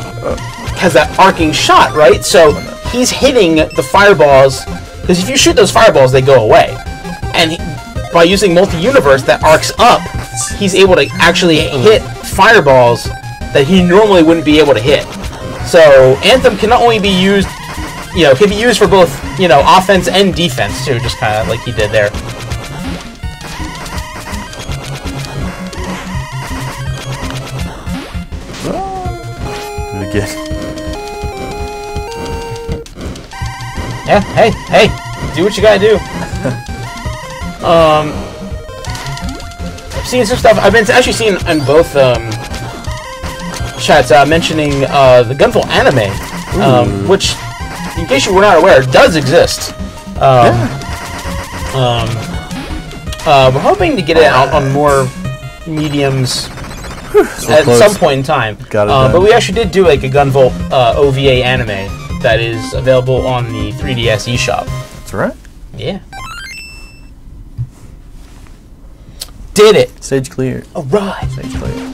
has that arcing shot, right? So he's hitting the fireballs, because if you shoot those fireballs, they go away. And by using Multi-Universe that arcs up, he's able to actually hit fireballs that he normally wouldn't be able to hit. So Anthem can not only be used, can be used for both, offense and defense too, just kind of like he did there. Do it again. Yeah, hey, do what you gotta do. I've seen some stuff. I've been actually seeing in both chats mentioning the Gunvolt anime, which, in case you were not aware, does exist. We're hoping to get it out on more mediums at some point in time. But we actually did do like a Gunvolt OVA anime that is available on the 3DS eShop. That's right. Yeah. Did it! Stage clear. All right. Stage clear.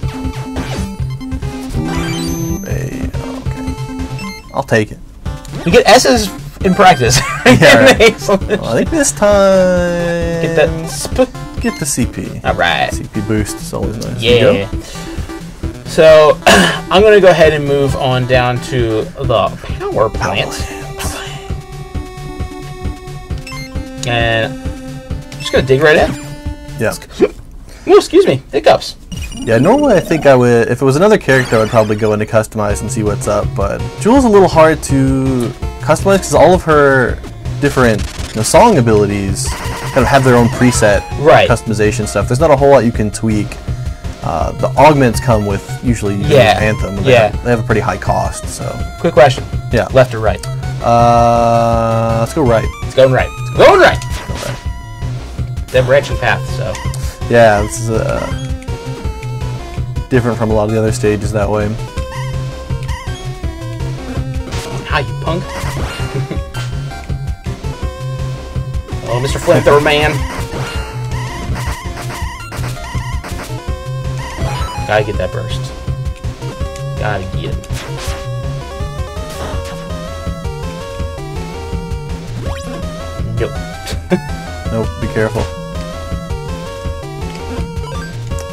Okay. I'll take it. We get S's in practice. Yeah, right. Well, I think this time... Get that... Get the CP. All right. CP boost is always nice. Yeah. So, I'm going to go ahead and move on down to the power plant. And I'm just going to dig right in. Yeah. Oh, excuse me. Hiccups. Yeah, normally I think I would, if it was another character, I would probably go into customize and see what's up, but Joule's a little hard to customize because all of her different song abilities kind of have their own preset customization stuff. There's not a whole lot you can tweak. The augments come with usually Anthem. They have a pretty high cost, so. Quick question. Yeah. Left or right? Let's go right. It's going right. It's going right. They're branching paths, so. Yeah, this is different from a lot of the other stages that way. Hi, you punk. Oh, Mr. Flamethrower Man. Gotta get that burst. Gotta get it. Nope. Nope, be careful.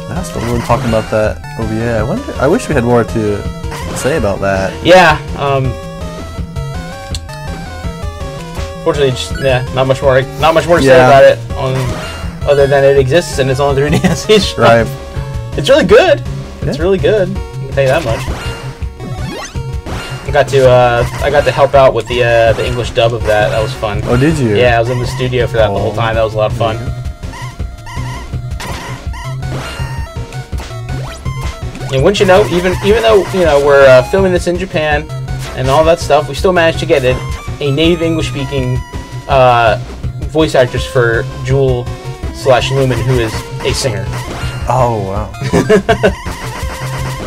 That's what we were talking about that OVA. I wish we had more to say about that. Yeah. Fortunately, just, not much more to say about it, other than it exists and it's on the 3DS eShop. Right. It's really good. It's really good. I can tell you that much. I got to help out with the English dub of that. That was fun. Oh, did you? Yeah, I was in the studio for that the whole time. That was a lot of fun. And wouldn't you know, even though we're filming this in Japan and all that stuff, we still managed to get a native English-speaking voice actress for Joule / Lumen, who is a singer. Oh wow!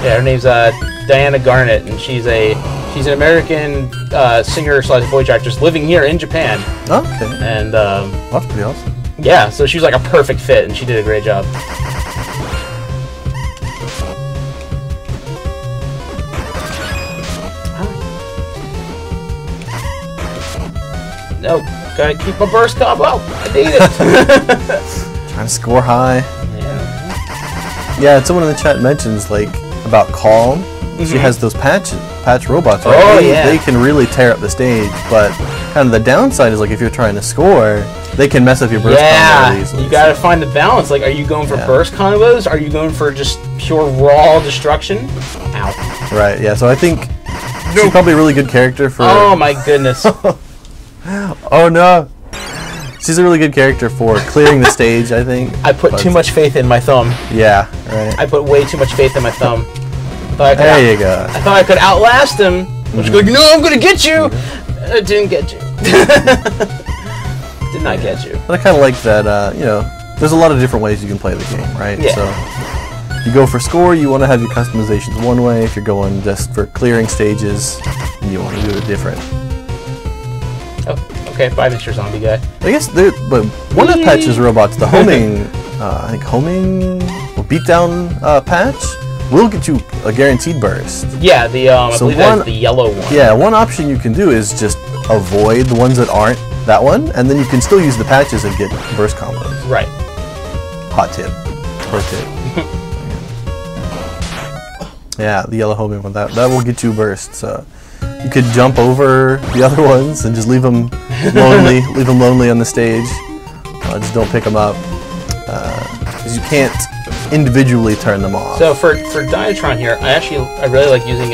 Yeah, her name's Diana Garnett, and she's an American singer / voice actress living here in Japan. Okay. And that's pretty awesome. Yeah, so she was like a perfect fit, and she did a great job. No, gotta keep my burst combo. I need it. Trying to score high. Yeah, and someone in the chat mentions about Calm. She has those patch robots. Right? Oh, they can really tear up the stage, but kind of the downside is if you're trying to score, they can mess up your burst combo easily. You gotta find the balance. Are you going for burst combos? Are you going for just pure raw destruction? Ow. Right. Yeah. So I think she's probably a really good character for. Oh my goodness. Oh no! She's a really good character for clearing the stage, I think. I put too much faith in my thumb. Yeah, right. I put way too much faith in my thumb. There you go. I thought I could outlast him. I was going, no, I'm going to get you. I didn't get you. Did not get you. But I kind of like that, you know, there's a lot of different ways you can play the game, right? Yeah. So you go for score, you want to have your customizations one way. If you're going just for clearing stages, you want to do it different. Oh, okay. Bye, Mr. Zombie Guy. I guess, but one of the patches robots, the homing, I think homing or beatdown patch, will get you a guaranteed burst. Yeah, the I believe that's the yellow one. Yeah, one option you can do is just avoid the ones that aren't that one, and then you can still use the patches and get burst combos. Right. Hot tip. Pro tip. Yeah, the yellow homing one, that will get you burst. So you could jump over the other ones and just leave them lonely, on the stage. Just don't pick them up, because you can't individually turn them off. So for Diatron here, I really like using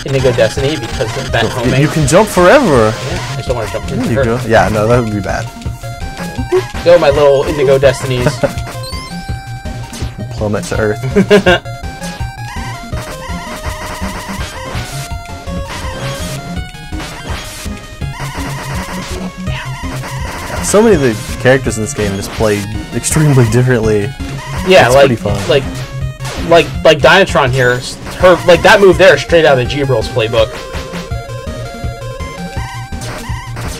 Indigo Destiny because of that homing. You can jump forever. Yeah, I just don't want to jump There you go. Yeah, no, that would be bad. Go, my little Indigo Destinies. Plummet to Earth. So many of the characters in this game just play extremely differently. Yeah, it's pretty fun. like Dynatron here, that move there is straight out of G-Bril's playbook.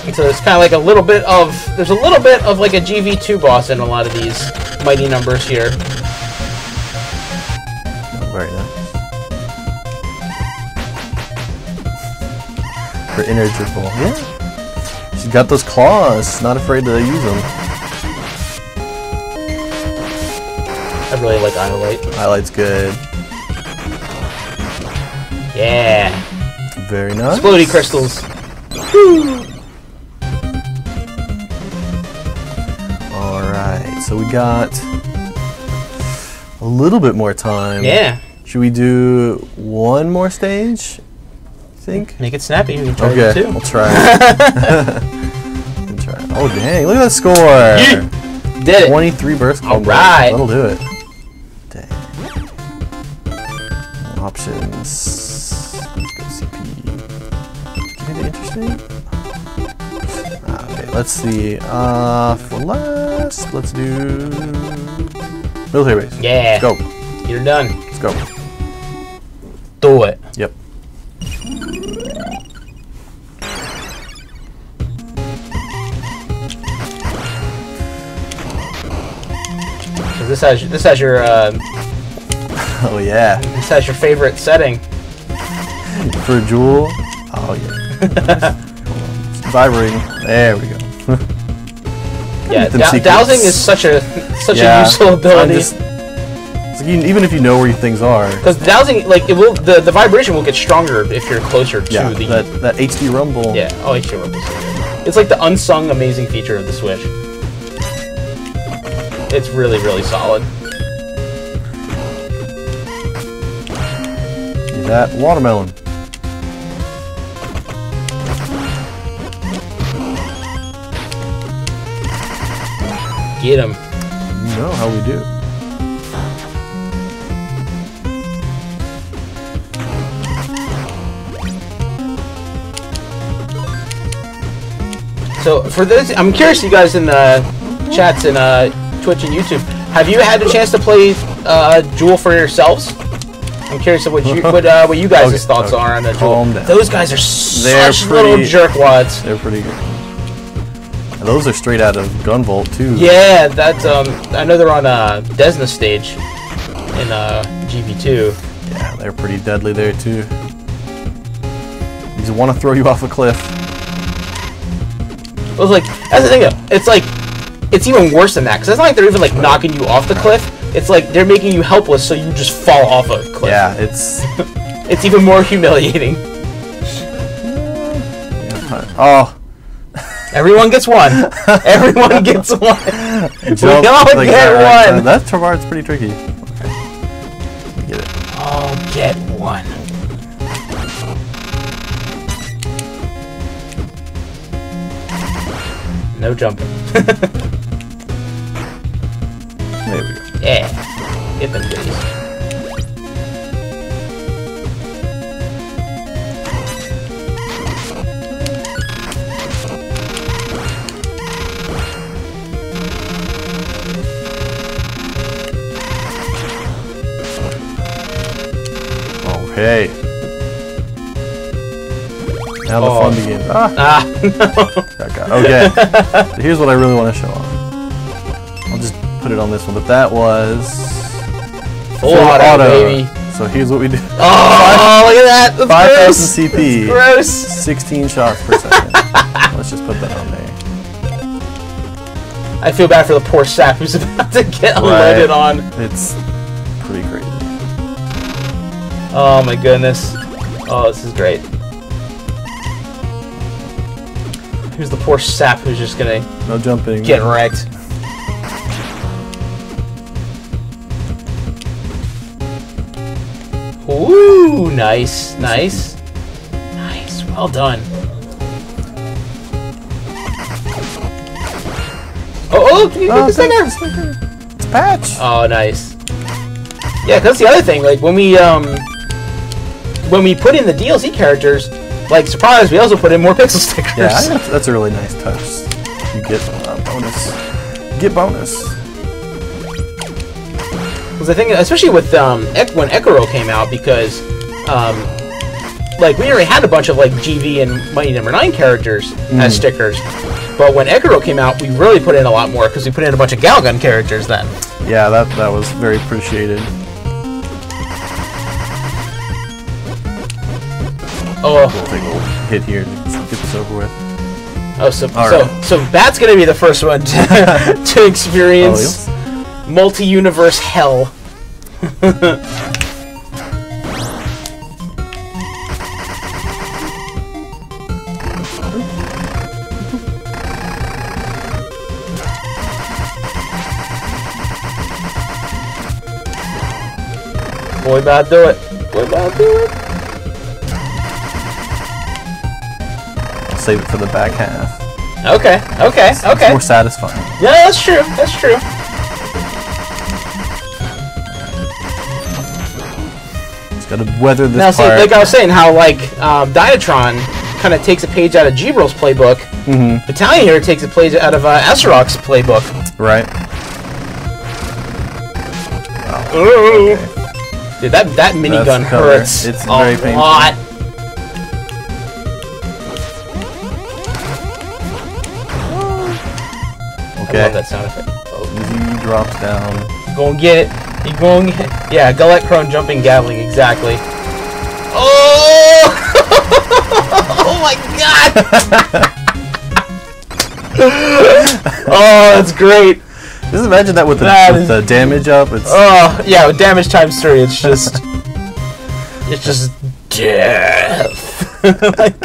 And so it's kind of like there's a little bit of like a GV2 boss in a lot of these mighty numbers here. Very nice. For Energical, yeah. She's got those claws, not afraid to use them. I really like Iolite. Iolite's good. Yeah. Very nice. Explodey crystals. Woo. Alright, so we got a little bit more time. Yeah. Should we do one more stage? Think? Make it snappy. We can try okay, it too. we'll try. Oh dang! Look at that score. Yeah. Did it. 23 burst combos. All right. That'll do it. Dang. Options. Let's go CP. Anything interesting? Okay, let's see. For last, let's do military base. Yeah. Let's go. You're done. Let's go. Do it. Yep. This has your oh yeah. This has your favorite setting for Joule. Oh yeah. Vibrating. There we go. Yeah, dowsing is such a useful ability. It's like even if you know where things are. Because dowsing, like the vibration will get stronger if you're closer to the that HD rumble. Yeah, oh HD rumble. So good. It's like the unsung amazing feature of the Switch. It's really, really solid. That watermelon. Get him. You know how we do. So for this, I'm curious, you guys in the chats and Twitch and YouTube, have you had a chance to play Joule for yourselves? I'm curious of what you guys' thoughts are on the Joule. Those guys are such little jerkwads. They're pretty good. And those are straight out of Gunvolt too. Yeah, that's I know they're on Desna stage in GV2. Yeah, they're pretty deadly there too. They just want to throw you off a cliff. It was like, that's the thing though. It's like, it's even worse than that, because it's not like they're even like knocking you off the cliff. It's like they're making you helpless so you just fall off a cliff. Yeah, it's it's even more humiliating. Oh. Everyone gets one. Everyone gets one. Jump we all like get that, one. That Travard's pretty tricky. Okay. Get it. All get one. No jumping. There we go. Yeah. Get them goodies. Okay. Now the fun begins. No. Okay. So here's what I really want to show off. I'll just put it on this one, but that was full auto, baby. So here's what we do. Oh, look at that. That's 5,000 CP. Gross. 16 shots per second. Let's just put that on there. I feel bad for the poor sap who's about to get unloaded on. It's pretty crazy. Oh my goodness. Oh, this is great. Here's the poor sap who's just gonna no jumping. Get wrecked. Ooh, nice, nice. Nice, well done. Oh, can you get the sticker? It's patch. Oh, nice. Yeah, that's the other thing. Like when we put in the DLC characters, like surprise, we also put in more pixel stickers. Yeah, I think that's a really nice touch. You get bonus. You get bonus. Because I think, especially with when Ekiro came out, because like we already had a bunch of like GV and Mighty No. 9 characters as stickers, but when Ekiro came out, we really put in a lot more because we put in a bunch of Galgun characters then. Yeah, that was very appreciated. Oh, we'll take a little hit here to get this over with. Oh, so Bat's gonna be the first one to experience multi-universe hell. Boy, about to do it. Boy, about to do it. Save it for the back half. Okay, okay, it's more satisfying. Yeah, that's true. That's true. Just gotta weather this now, see, part. like I was saying, how like Dynatron kind of takes a page out of G-Bros playbook. Battalion here takes a page out of Aceroc's playbook. Right. Oh. Okay. Dude, that minigun hurts. It's very painful. Lot. Okay. I love that sound effect. Oh. He drops down. Go and get it. You go and get it. Yeah, Gullet Crone jumping Gatling, exactly. Oh! Oh my god! Oh, that's great. Just imagine that with the damage up. It's oh yeah, with damage times 3, it's just death. Like,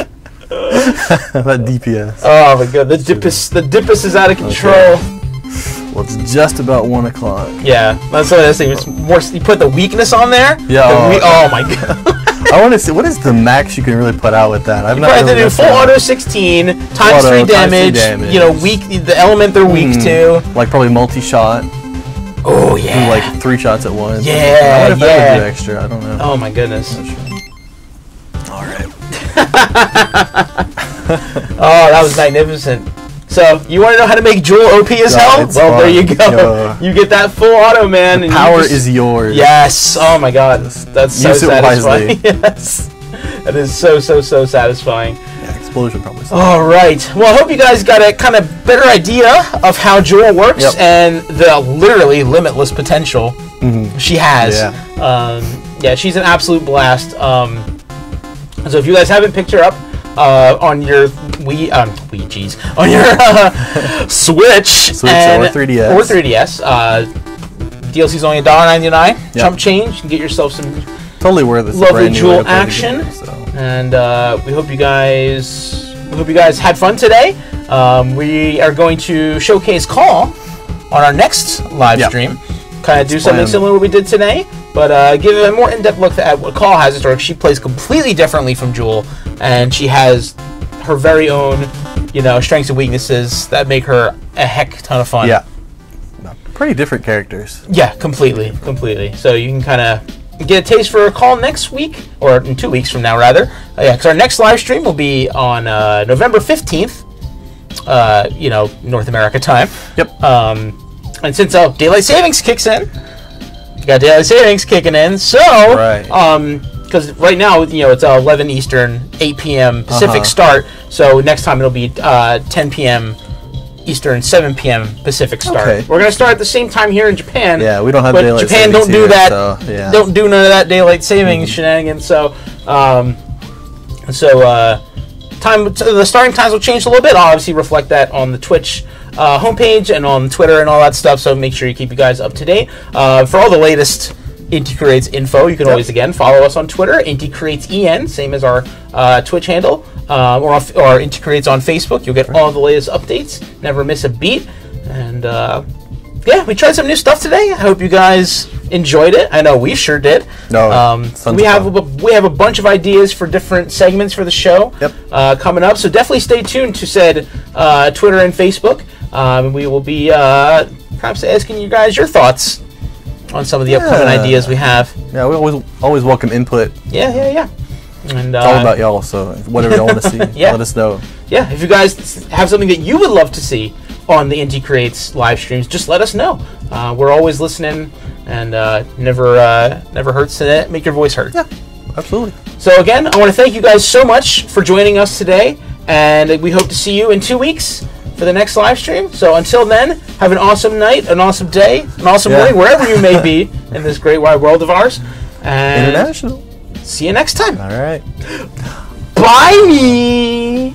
that DPS. Oh my god, the Dippus is out of control. Okay. Well, it's just about 1 o'clock. Yeah, that's what I was saying. It's more. You put the weakness on there. Yeah. Oh my god. I want to see what is the max you can really put out with that. I've you not probably really have to do full auto 16 times 3 damage. You know, weak. The element they're weak to. Like probably multi-shot. Oh yeah. Do like 3 shots at once. Yeah. I wonder if that would do extra. I don't know. Oh my goodness. All right. Oh, that was magnificent. So, you want to know how to make Joule OP as hell? Well, fun. There you go. Yo. You get that full auto, man. The power is yours. Yes. Oh my god. That's so satisfying. Yes. That is so satisfying. Yeah, explosion probably. All right. Well, I hope you guys got a kind of better idea of how Joule works and the literally limitless potential she has. Yeah. Yeah, she's an absolute blast. So if you guys haven't picked her up on your on your Switch or 3DS, DLC's only $1.99. Chump change. You can get yourself some totally worth it. Lovely Joule action. And we hope you guys had fun today. We are going to showcase Call on our next live stream. Kind of do something similar to what we did today, but give a more in-depth look at what Call has in store. She plays completely differently from Joule, and she has her very own, strengths and weaknesses that make her a heck ton of fun. Yeah. Pretty different characters. Yeah, completely. So you can kind of get a taste for a call next week, or in 2 weeks from now, rather. Yeah, because our next live stream will be on November 15th, North America time. Yep. And since daylight savings kicks in, you got daylight savings kicking in, so because right now it's 11 Eastern, 8 p.m. Pacific start. So next time it'll be 10 p.m. Eastern, 7 p.m. Pacific start. Okay. We're gonna start at the same time here in Japan. Yeah, we don't have daylight Japan savings don't do here, that. So, yeah. Don't do none of that daylight savings shenanigans. So, the starting times will change a little bit. I'll obviously reflect that on the Twitch homepage and on Twitter and all that stuff. So make sure you keep you guys up to date for all the latest Inti Creates info. You can always again follow us on Twitter, Inti Creates EN, same as our Twitch handle, or Inti Creates on Facebook. You'll get all the latest updates. Never miss a beat. And yeah, we tried some new stuff today. I hope you guys enjoyed it. I know we sure did. No, we have a bunch of ideas for different segments for the show coming up. So definitely stay tuned to said Twitter and Facebook. We will be perhaps asking you guys your thoughts on some of the upcoming ideas we have. Yeah, we always welcome input. Yeah. And it's all about y'all, so whatever y'all want to see, let us know. Yeah, if you guys have something that you would love to see on the Inti Creates live streams, just let us know. We're always listening, and never hurts to make your voice heard. Yeah, absolutely. So again, I want to thank you guys so much for joining us today, and we hope to see you in 2 weeks for the next live stream. So until then, have an awesome night, an awesome day, an awesome morning, wherever you may be in this great wide world of ours. And international. See you next time. All right. Bye.